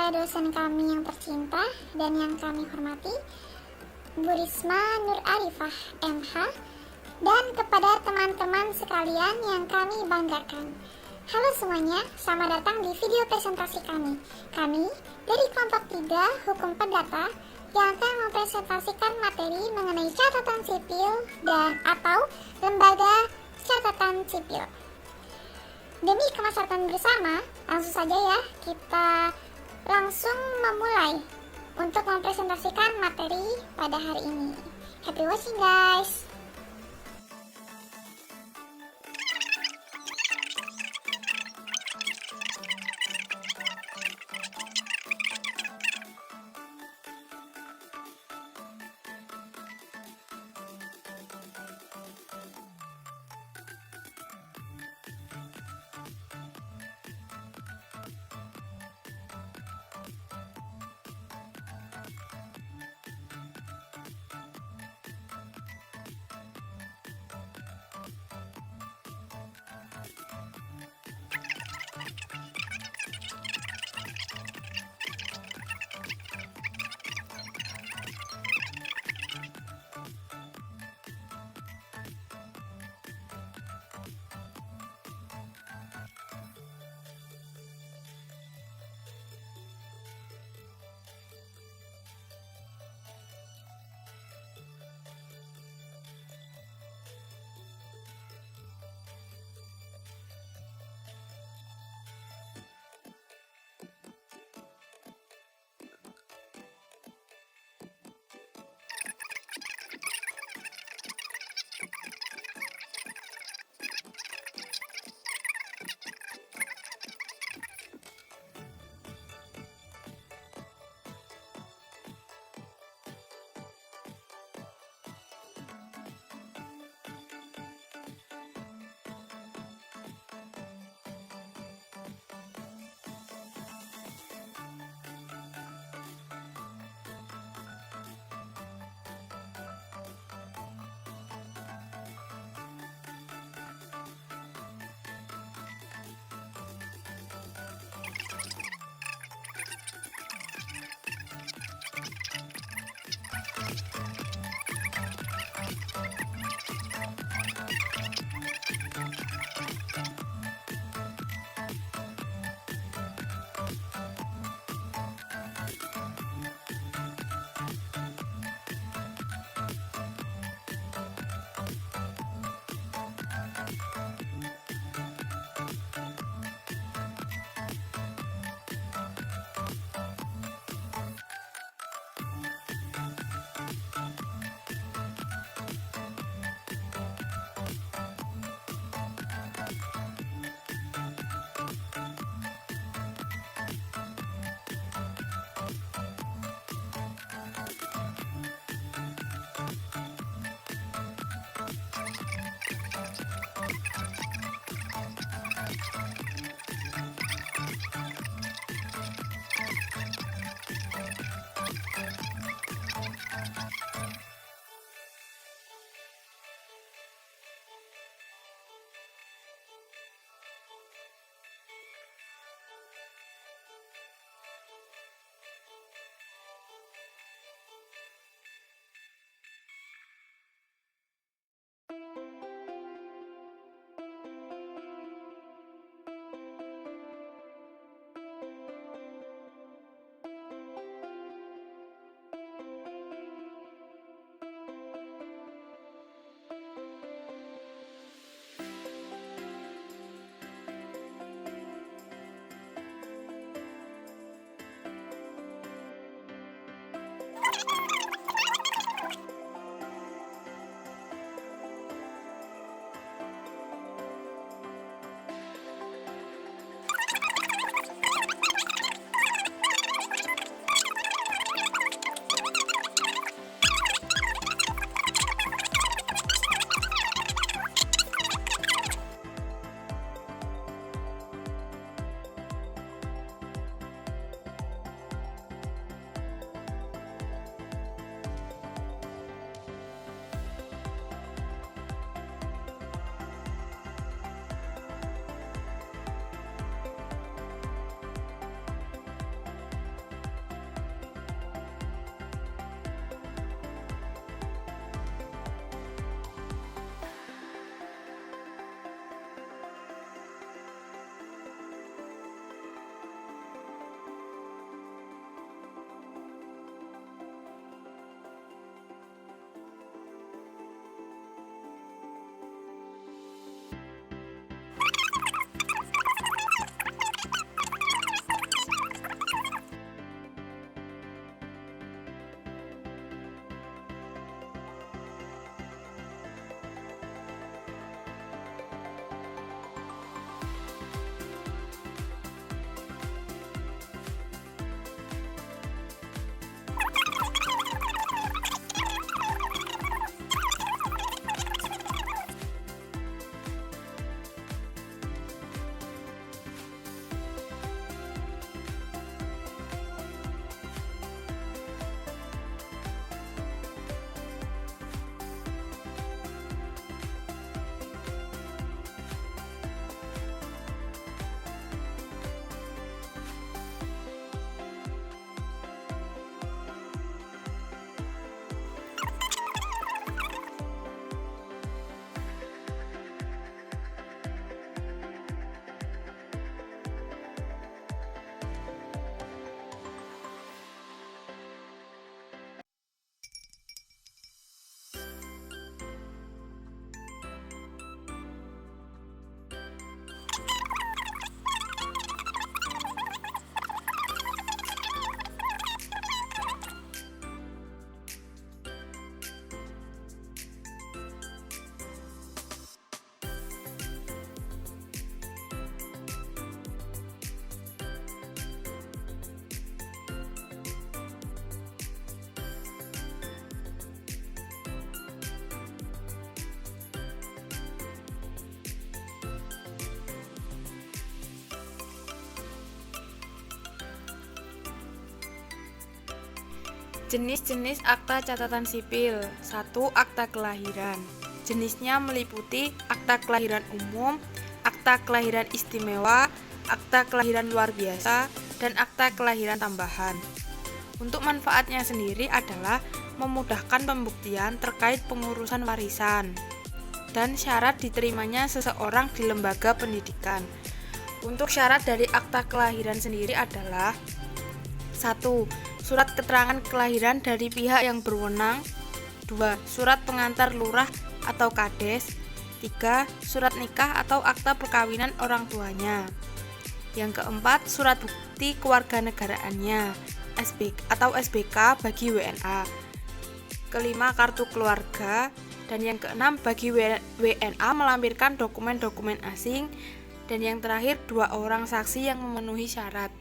kepada dosen kami yang tercinta dan yang kami hormati, Bu Risma Nur Arifah, MH, dan kepada teman-teman sekalian yang kami banggakan. Halo semuanya, selamat datang di video presentasi kami. Kami dari kelompok 3 Hukum Perdata yang akan mempresentasikan materi mengenai catatan sipil dan atau lembaga catatan sipil. Demi kemaslahatan bersama, langsung saja ya kita langsung memulai untuk mempresentasikan materi pada hari ini. Happy watching guys! Jenis-jenis akta catatan sipil. 1. Akta kelahiran. Jenisnya meliputi akta kelahiran umum, akta kelahiran istimewa, akta kelahiran luar biasa, dan akta kelahiran tambahan. Untuk manfaatnya sendiri adalah memudahkan pembuktian terkait pengurusan warisan dan syarat diterimanya seseorang di lembaga pendidikan. Untuk syarat dari akta kelahiran sendiri adalah 1. Surat keterangan kelahiran dari pihak yang berwenang. 2. Surat pengantar lurah atau kades. 3. Surat nikah atau akta perkawinan orang tuanya. Yang keempat, surat bukti kewarganegaraannya atau SBK bagi WNA. Kelima, kartu keluarga. Dan yang keenam, bagi WNA melampirkan dokumen-dokumen asing. Dan yang terakhir, 2 orang saksi yang memenuhi syarat.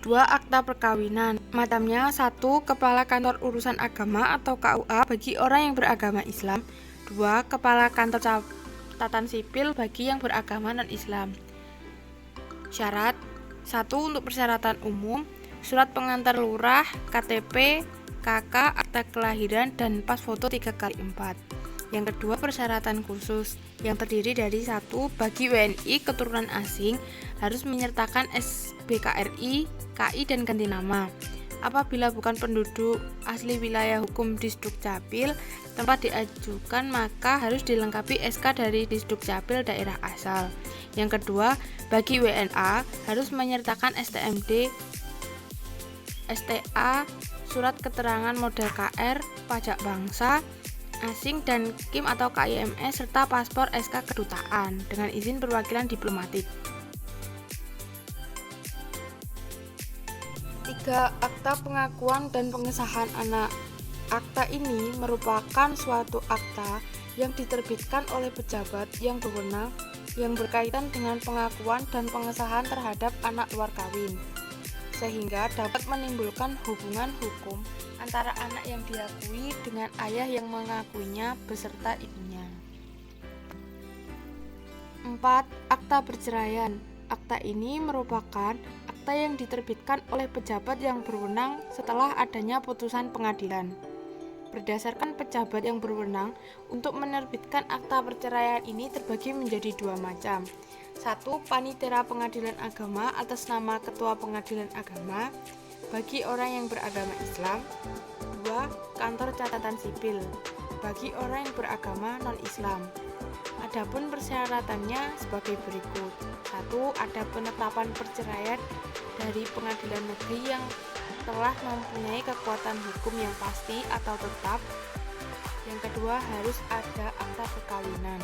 2. Akta perkawinan. Macamnya 1. Kepala Kantor Urusan Agama atau KUA bagi orang yang beragama Islam. 2. Kepala Kantor Catatan Sipil bagi yang beragama non-Islam. Syarat 1. Untuk persyaratan umum, surat pengantar lurah, KTP, KK, akta kelahiran, dan pas foto 3x4. Yang kedua, persyaratan khusus yang terdiri dari 1. Bagi WNI keturunan asing harus menyertakan SBKRI, KI, dan ganti nama. Apabila bukan penduduk asli wilayah hukum Disdukcapil tempat diajukan, maka harus dilengkapi SK dari Disdukcapil daerah asal. Yang kedua, bagi WNA harus menyertakan STMD, STA, surat keterangan modal KR, pajak bangsa asing dan KIM atau KIMS, serta paspor SK kedutaan dengan izin perwakilan diplomatik. 3. Akta pengakuan dan pengesahan anak. Akta ini merupakan suatu akta yang diterbitkan oleh pejabat yang berwenang yang berkaitan dengan pengakuan dan pengesahan terhadap anak luar kawin, sehingga dapat menimbulkan hubungan hukum antara anak yang diakui dengan ayah yang mengakuinya beserta ibunya. 4. Akta perceraian. Akta ini merupakan akta yang diterbitkan oleh pejabat yang berwenang setelah adanya putusan pengadilan. Berdasarkan pejabat yang berwenang untuk menerbitkan akta perceraian ini terbagi menjadi 2 macam. 1. Panitera Pengadilan Agama atas nama Ketua Pengadilan Agama bagi orang yang beragama Islam. 2. Kantor Catatan Sipil bagi orang yang beragama non-Islam. Adapun persyaratannya sebagai berikut. 1. Ada penetapan perceraian dari pengadilan negeri yang telah mempunyai kekuatan hukum yang pasti atau tetap. Yang kedua, harus ada akta perkawinan.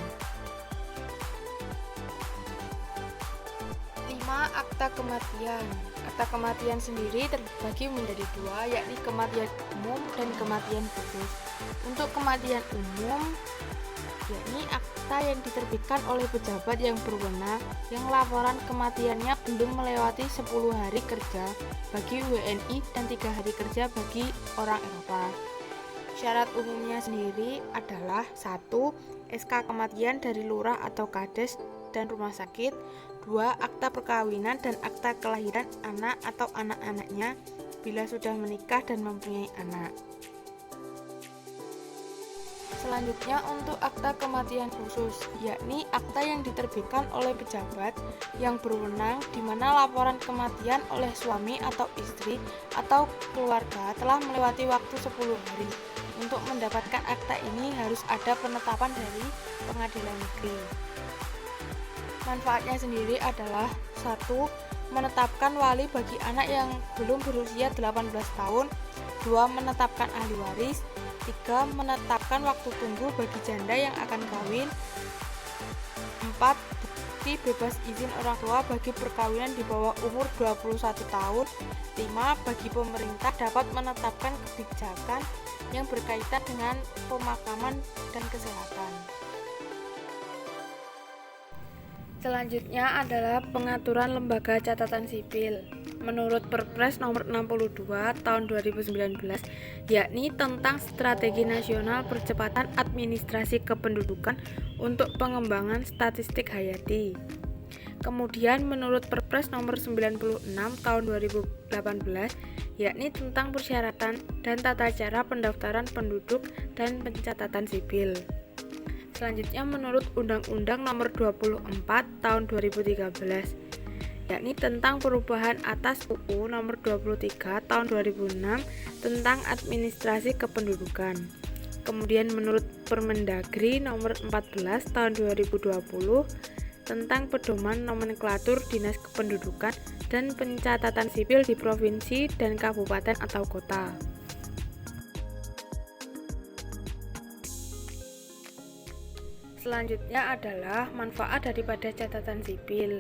5. Akta kematian. Akta kematian sendiri terbagi menjadi 2, yakni kematian umum dan kematian khusus. Untuk kematian umum, yakni akta yang diterbitkan oleh pejabat yang berwenang yang laporan kematiannya belum melewati 10 hari kerja bagi WNI dan 3 hari kerja bagi orang Eropa. Syarat umumnya sendiri adalah 1. SK kematian dari lurah atau kades dan rumah sakit. 2. Akta perkawinan dan akta kelahiran anak atau anak-anaknya bila sudah menikah dan mempunyai anak. Selanjutnya untuk akta kematian khusus, yakni akta yang diterbitkan oleh pejabat yang berwenang di mana laporan kematian oleh suami atau istri atau keluarga telah melewati waktu 10 hari. Untuk mendapatkan akta ini harus ada penetapan dari pengadilan negeri. Manfaatnya sendiri adalah 1. Menetapkan wali bagi anak yang belum berusia 18 tahun. 2. Menetapkan ahli waris. 3. Menetapkan waktu tunggu bagi janda yang akan kawin. 4. Bukti bebas izin orang tua bagi perkawinan di bawah umur 21 tahun. 5. Bagi pemerintah dapat menetapkan kebijakan yang berkaitan dengan pemakaman dan kesehatan. Selanjutnya adalah pengaturan lembaga catatan sipil. Menurut Perpres nomor 62 tahun 2019, yakni tentang Strategi Nasional Percepatan Administrasi Kependudukan untuk Pengembangan Statistik Hayati. Kemudian menurut Perpres nomor 96 tahun 2018, yakni tentang persyaratan dan tata cara pendaftaran penduduk dan pencatatan sipil. Selanjutnya menurut Undang-Undang nomor 24 tahun 2013, yakni tentang perubahan atas UU nomor 23 tahun 2006 tentang administrasi kependudukan. Kemudian menurut Permendagri nomor 14 tahun 2020 tentang pedoman nomenklatur Dinas Kependudukan dan Pencatatan Sipil di provinsi dan kabupaten atau kota. Selanjutnya adalah manfaat daripada catatan sipil.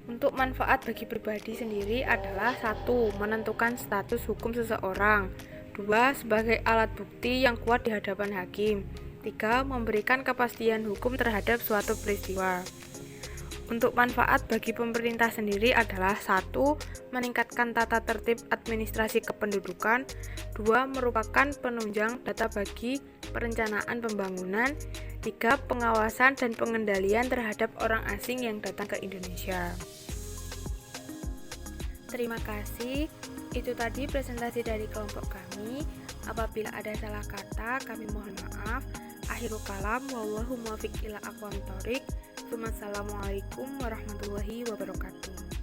Untuk manfaat bagi pribadi sendiri adalah 1. Menentukan status hukum seseorang. 2. Sebagai alat bukti yang kuat di hadapan hakim. 3. Memberikan kepastian hukum terhadap suatu peristiwa. Untuk manfaat bagi pemerintah sendiri adalah 1. Meningkatkan tata tertib administrasi kependudukan. 2. Merupakan penunjang data bagi perencanaan pembangunan. 3. Pengawasan dan pengendalian terhadap orang asing yang datang ke Indonesia. Terima kasih. Itu tadi presentasi dari kelompok kami. Apabila ada salah kata, kami mohon maaf. Akhirul kalam, wallahu muwaffiq ila aqwamit thoriq. Wassalamualaikum warahmatullahi wabarakatuh.